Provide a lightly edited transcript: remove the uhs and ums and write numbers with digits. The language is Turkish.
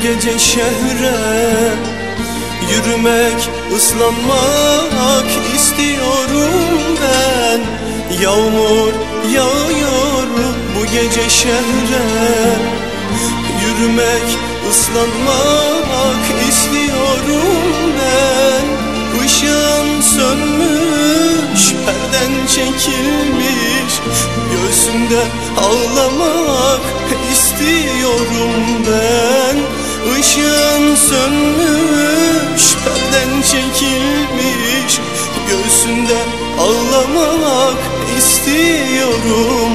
gece şehre yürümek, ıslanmak istiyorum ben. Yağmur yağıyor bu gece şehre, yürümek, ıslanmak istiyorum ben. Işığın sönmüş, perden çekilmiş, göğsümde ağlamak istiyorum ben. Işığın sönmüş, perden çekilmiş, göğsümde ağlamak istiyorum